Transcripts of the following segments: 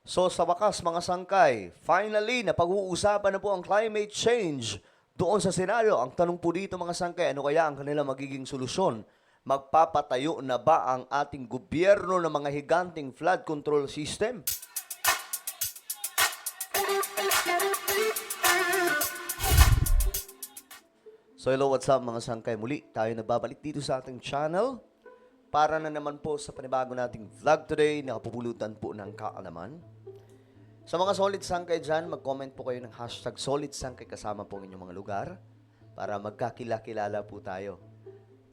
So sa wakas mga sangkay, finally napag-uusapan na po ang climate change doon sa Senado. Ang tanong po dito mga sangkay, ano kaya ang kanilang magiging solusyon? Magpapatayo na ba ang ating gobyerno ng mga higanting flood control system? So hello, what's up mga sangkay? Muli tayo nagbabalik dito sa ating channel para na naman po sa panibago nating vlog today na kapupulutan po ng kaalaman. Sa mga solid sangkay dyan, mag-comment po kayo ng hashtag solid sangkay kasama po ang inyong mga lugar para magkakilala po tayo.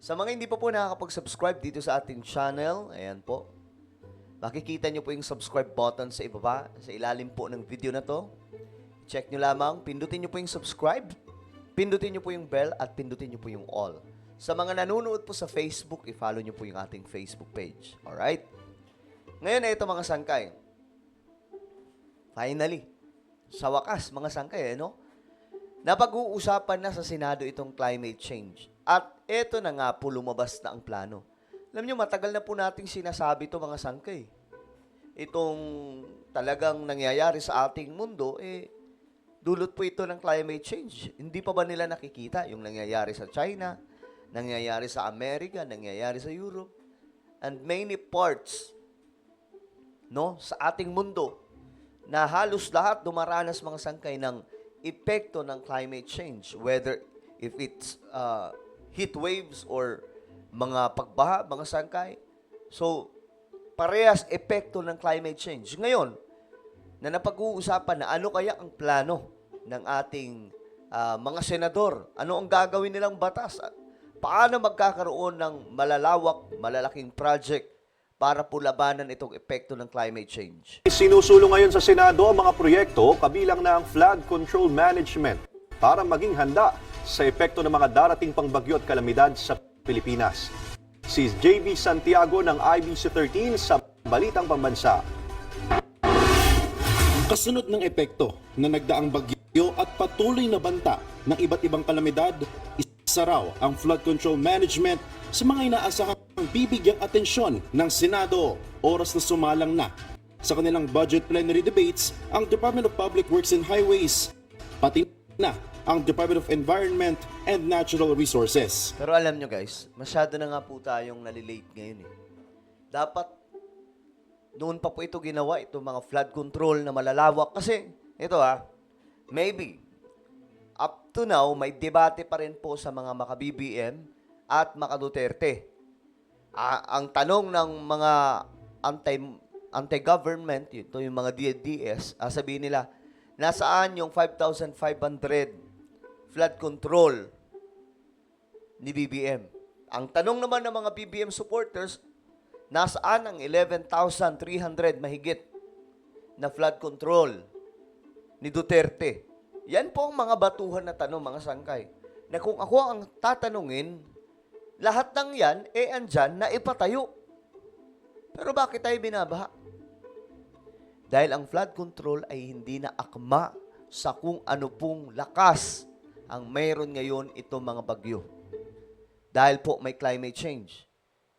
Sa mga hindi pa po nakakapag-subscribe dito sa ating channel, ayan po, makikita nyo po yung subscribe button sa ibaba, sa ilalim po ng video na to. Check nyo lamang, pindutin nyo po yung subscribe, pindutin nyo po yung bell at pindutin nyo po yung all. Sa mga nanonood po sa Facebook, i-follow nyo po yung ating Facebook page. Alright? Ngayon na ito mga sangkay. Finally, sa wakas mga sangkay, no? Napag-uusapan na sa Senado itong climate change. At ito na nga po lumabas na ang plano. Alam nyo, matagal na po nating sinasabi ito mga sangkay. Itong talagang nangyayari sa ating mundo, dulot po ito ng climate change. Hindi pa ba nila nakikita yung nangyayari sa China, nangyayari sa Amerika, nangyayari sa Europe, and many parts, no, sa ating mundo, na halos lahat dumaranas mga sangkay ng epekto ng climate change, whether if it's heat waves or mga pagbaha, mga sangkay. So, parehas epekto ng climate change. Ngayon, na napag-uusapan na ano kaya ang plano ng ating mga senador, ano ang gagawin nilang batas, paano magkakaroon ng malalaking project para po labanan itong epekto ng climate change. Sinusulong ngayon sa Senado ang mga proyekto kabilang na ang flood control management para maging handa sa epekto ng mga darating pang bagyo at kalamidad sa Pilipinas. Si JB Santiago ng IBC13 sa Balitang Pambansa. Kasunod ng epekto na nagdaang bagyo at patuloy na banta ng iba't ibang kalamidad, isa raw ang flood control management sa mga inaasahang bibigyang atensyon ng Senado. Oras na sumalang na sa kanilang budget plenary debates ang Department of Public Works and Highways, pati na ang Department of Environment and Natural Resources. Pero alam nyo guys, masyado na nga po tayong nalilate ngayon eh. Dapat noon pa po ito ginawa, ito mga flood control na malalawak. Kasi, ito maybe, up to now, may debate pa rin po sa mga maka-BBM at maka-Duterte. Ang tanong ng mga anti-government, ito yung mga DDS, sabihin nila, nasaan yung 5,500 flood control ni BBM? Ang tanong naman ng mga BBM supporters, nasaan ang 11,300 mahigit na flood control ni Duterte? Yan po ang mga batuhan na tanong, mga sangkay. Na kung ako ang tatanungin, lahat ng yan, andyan na ipatayo. Pero bakit tayo binabaha? Dahil ang flood control ay hindi na akma sa kung ano pong lakas ang mayroon ngayon itong mga bagyo. Dahil po may climate change.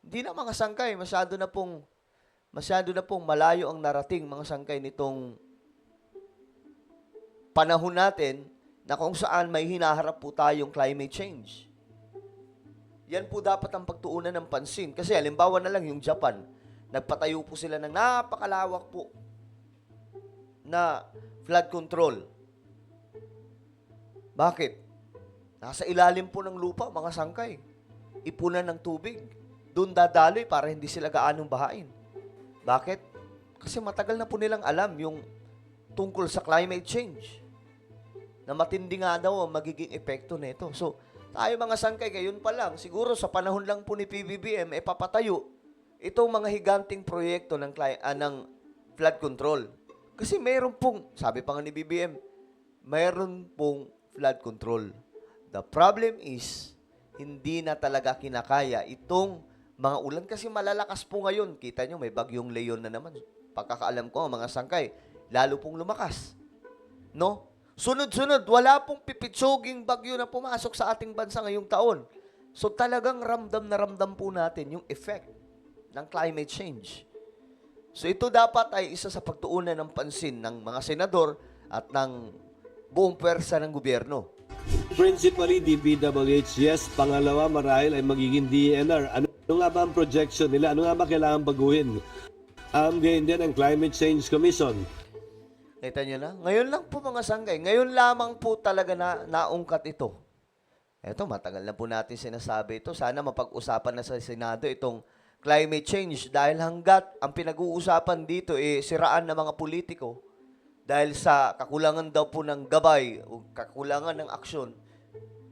Hindi na mga sangkay, masyado na pong malayo ang narating mga sangkay nitong panahon natin na kung saan may hinaharap po tayong climate change. Yan po dapat ang pagtuunan ng pansin. Kasi halimbawa na lang yung Japan, nagpatayo po sila ng napakalawak po na flood control. Bakit? Nasa ilalim po ng lupa, mga sangkay. Ipunan ng tubig. Doon dadaloy para hindi sila gaanong bahain. Bakit? Kasi matagal na po nilang alam yung tungkol sa climate change. Na matindi nga daw ang magiging epekto nito. So, tayo mga sangkay, gayon pa lang, siguro sa panahon lang po ni PBBM, papatayo itong mga higanting proyekto ng flood control. Kasi mayroon pong, sabi pa nga ni BBM, mayroon pong flood control. The problem is, hindi na talaga kinakaya itong mga ulan kasi malalakas po ngayon. Kita nyo, may bagyong Leon na naman. Pagkakaalam ko, mga sangkay, lalo pong lumakas. No? Sunod-sunod, wala pong pipitsuging bagyo na pumasok sa ating bansa ngayong taon. So talagang ramdam na ramdam po natin yung effect ng climate change. So ito dapat ay isa sa pagtuunan ng pansin ng mga senador at ng buong pwersa ng gobyerno. Principally, DPWH, yes. Pangalawa, marahil ay magiging DENR. Ano nga ba ang projection nila? Ano nga ba kailangan baguhin? Ganyan din ang Climate Change Commission. Kita nyo na? Ngayon lang po mga sanggay. Ngayon lamang po talaga na naungkat ito. Eto, matagal na po natin sinasabi ito. Sana mapag-usapan na sa Senado itong climate change dahil hanggat ang pinag-uusapan dito siraan ng mga politiko dahil sa kakulangan daw po ng gabay o kakulangan ng aksyon.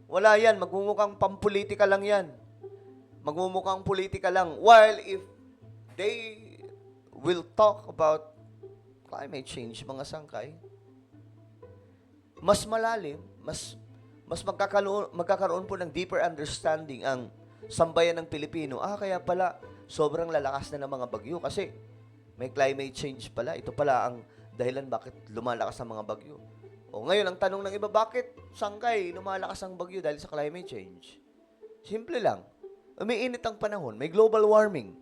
Wala yan. Magmumukhang pampolitika lang yan. Magmumukhang politika lang. While if they will talk about climate change, mga sangkay, mas malalim, mas magkakaroon po ng deeper understanding ang sambayan ng Pilipino. Kaya pala, sobrang lalakas na ng mga bagyo kasi may climate change pala. Ito pala ang dahilan bakit lumalakas ang mga bagyo. O ngayon, ang tanong ng iba, bakit sangkay lumalakas ang bagyo dahil sa climate change? Simple lang. Umiinit ang panahon. May global warming.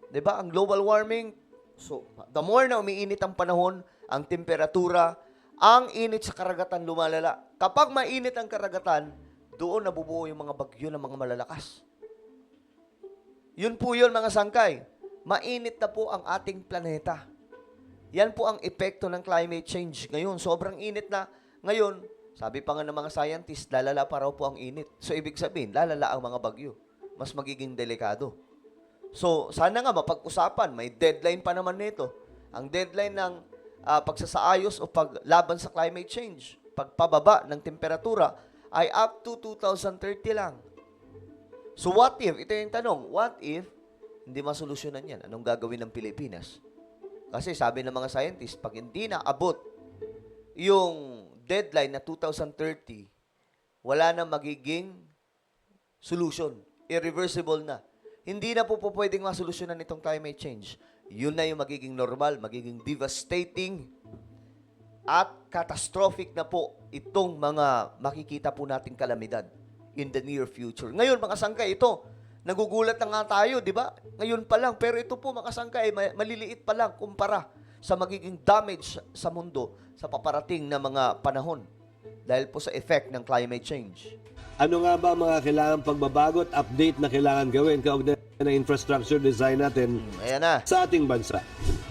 'Di ba? Ang global warming, so the more na umiinit ang panahon, ang temperatura, ang init sa karagatan lumalala. Kapag mainit ang karagatan, doon nabubuo yung mga bagyo ng mga malalakas. Yun po yun mga sangkay. Mainit na po ang ating planeta. Yan po ang epekto ng climate change ngayon. Sobrang init na. Ngayon, sabi pa nga ng mga scientists, lalala pa raw po ang init. So, ibig sabihin, lalala ang mga bagyo. Mas magiging delikado. So, sana nga mapag-usapan. May deadline pa naman nito. Ang deadline ng pagsasaayos o paglaban sa climate change, pagpababa ng temperatura, ay up to 2030 lang. So, what if? Ito yung tanong. What if hindi masolusyonan yan? Anong gagawin ng Pilipinas? Kasi sabi ng mga scientists, pag hindi na abot yung deadline na 2030, wala na magiging solution. Irreversible na. Hindi na po pwedeng masolusyonan itong climate change. Yun na yung magiging normal, magiging devastating at catastrophic na po itong mga makikita po nating kalamidad in the near future. Ngayon, mga sangkay, ito, nagugulat na nga tayo, di ba? Ngayon pa lang. Pero ito po, mga sangkay, maliliit pa lang kumpara sa magiging damage sa mundo sa paparating na mga panahon dahil po sa effect ng climate change. Ano nga ba mga kailangan pagbabago at update na kailangan gawin kaugnay na infrastructure design natin Ayan na. sa ating bansa?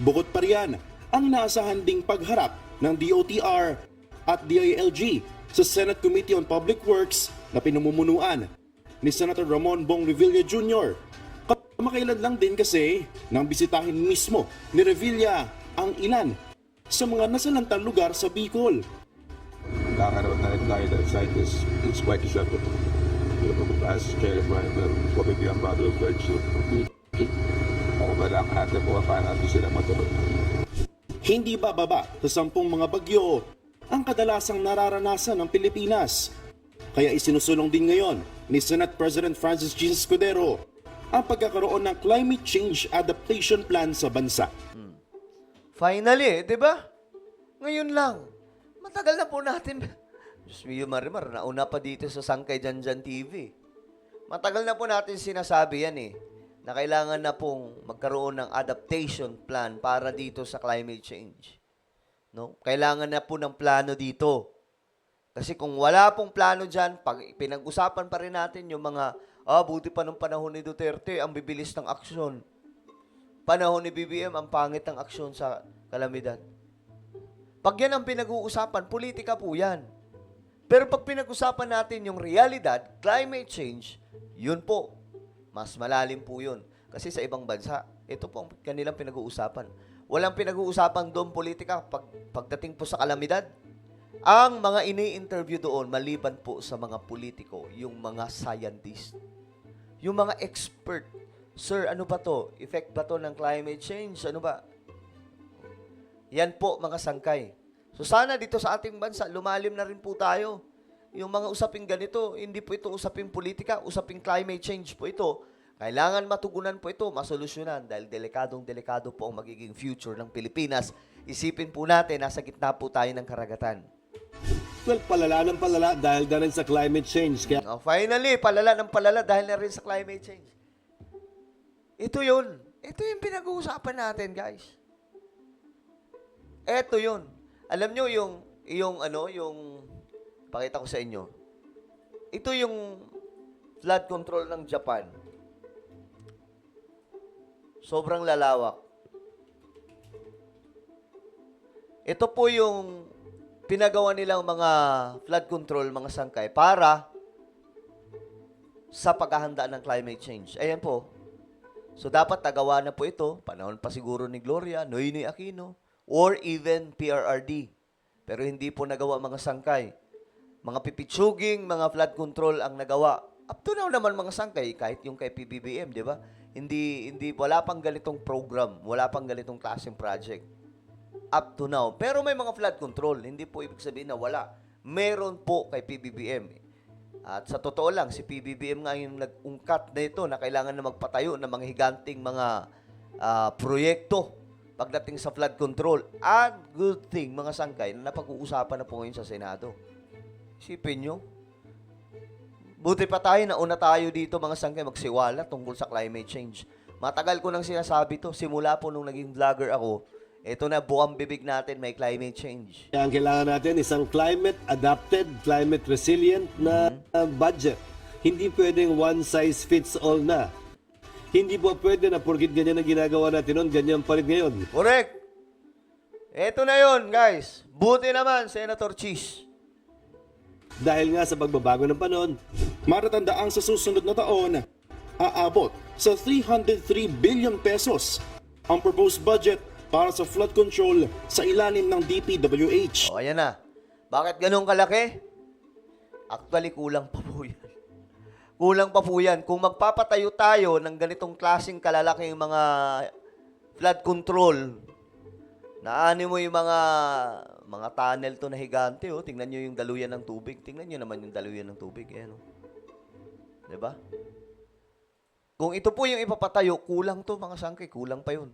Bukod pa riyan, ang naasahan ding pagharap ng DOTR at DILG sa Senate Committee on Public Works na pinamumunuan ni Senator Ramon Bong Revilla Jr. Kamakailan lang din kasi nang bisitahin mismo ni Revilla ang ilan sa mga nasalantang lugar sa Bicol. Kakaroon na rin tayo ng site is it's quite deceptive. As chairman ng Committee on Public Works, wala ka natin kung paano natin sila matulog. Hindi bababa sa 10 mga bagyo ang kadalasang nararanasan ng Pilipinas. Kaya isinusulong din ngayon ni Senate President Francis G. Escudero ang pagkakaroon ng Climate Change Adaptation Plan sa bansa. Finally, di ba? Ngayon lang. Matagal na po natin. Diyos mio Marimar, nauna pa dito sa Sangkay Janjan TV. Matagal na po natin sinasabi yan na kailangan na pong magkaroon ng adaptation plan para dito sa climate change. No? Kailangan na po ng plano dito. Kasi kung wala pong plano dyan, pag pinag-usapan pa rin natin yung mga, buti pa nung panahon ni Duterte, ang bibilis ng aksyon. Panahon ni BBM, ang pangit ng aksyon sa kalamidad. Pag yan ang pinag-uusapan, politika po yan. Pero pag pinag-usapan natin yung realidad, climate change, yun po, mas malalim po yun. Kasi sa ibang bansa, ito po ang kanilang pinag-uusapan. Walang pinag-uusapan doon politika pagdating po sa kalamidad. Ang mga ini-interview doon, maliban po sa mga politiko, yung mga scientist, yung mga expert. Sir, ano ba to? Effect ba to ng climate change? Ano ba? Yan po, mga sangkay. So sana dito sa ating bansa, lumalim na rin po tayo. Yung mga usaping ganito, hindi po ito usaping politika, usaping climate change po ito. Kailangan matugunan po ito, masolusyonan dahil delikadong-delikado po ang magiging future ng Pilipinas. Isipin po natin, nasa gitna po tayo ng karagatan. Well, palala ng palala dahil na rin sa climate change. Kaya Finally, palala ng palala dahil na rin sa climate change. Ito yun. Ito yung pinag-uusapan natin, guys. Eto yun. Alam nyo yung pakita ko sa inyo. Ito yung flood control ng Japan. Sobrang lalawak. Ito po yung pinagawa nilang mga flood control, mga sangkay, para sa paghahanda ng climate change. Ayan po. So, dapat nagawa na po ito, panahon pa siguro ni Gloria, Noynoy Aquino, or even PRRD. Pero hindi po nagawa mga sangkay. Mga pipitsuging, mga flood control ang nagawa. Up to now naman mga sangkay, kahit yung kay PBBM, di ba? Wala pang ganitong program, wala pang ganitong klaseng project. Up to now. Pero may mga flood control. Hindi po ibig sabihin na wala. Meron po kay PBBM. At sa totoo lang, si PBBM nga yung nag-ungkat na ito na kailangan na magpatayo ng mga higanting mga proyekto pagdating sa flood control. At good thing, mga sangkay, na napag-uusapan na po ngayon sa Senado. Isipin nyo. Buti pa tayo, nauna tayo dito mga sangkay magsiwala tungkol sa climate change. Matagal ko nang sinasabi to. Simula po nung naging vlogger ako, ito na, buwang bibig natin, may climate change. Kaya ang kailangan natin isang climate-adapted, climate-resilient na budget. Hindi pwedeng one size fits all na. Hindi po pwede na porkit ganyan ang ginagawa natin noon, ganyan pa rin ngayon. Correct. Ito na yon, guys. Buti naman, Senator Cheese. Dahil nga sa pagbabago ng panahon, Maratandaang sa susunod na taon, aabot sa 303 billion pesos ang proposed budget para sa flood control sa ilalim ng DPWH. O, ayan na. Bakit ganun kalaki? Actually, kulang pa po yan. Kulang pa po yan. Kung magpapatayo tayo ng ganitong klaseng kalalaking mga flood control, naani mo yung mga tunnel to na higante, oh. Tingnan nyo yung daluyan ng tubig. Tingnan nyo naman yung daluyan ng tubig. Ayan, oh. Diba? Kung ito po yung ipapatayo, kulang to mga sangkay. Kulang pa yun.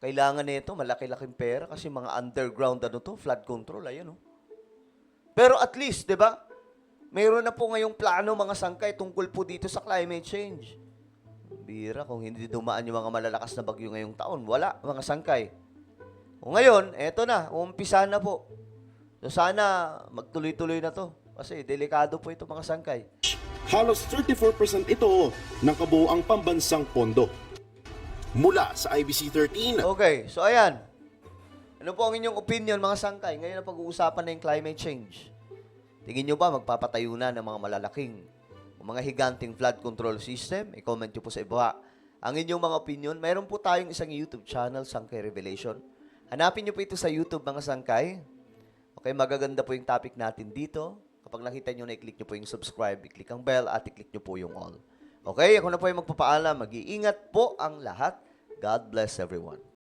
Kailangan nito malaki-laking pera kasi mga underground flood control, ayan, oh. Pero at least, 'di ba? Mayroon na po ngayong plano mga sangkay tungkol po dito sa climate change. Bira kung hindi dumaan yung mga malalakas na bagyo ngayong taon, wala mga sangkay. O ngayon, eto na, umpisa na po. So sana magtuloy-tuloy na 'to kasi delikado po ito mga sangkay. Halos 34% ito ng kabuuang pambansang pondo. Mula sa IBC 13, Okay, so ayan. Ano po ang inyong opinion mga sangkay? Ngayon na pag-uusapan na yung climate change. Tingin nyo ba magpapatayo na ng mga malalaking o mga higanting flood control system? I-comment nyo po sa iba. Ang inyong mga opinion, mayroon po tayong isang YouTube channel, Sangkay Revelation. Hanapin nyo po ito sa YouTube mga sangkay. Okay, magaganda po yung topic natin dito. Kapag nakita nyo na, i-click nyo po yung subscribe, i-click ang bell, at i-click nyo po yung all. Okay, ako na po yung magpapaalam. Mag-iingat po ang lahat. God bless everyone.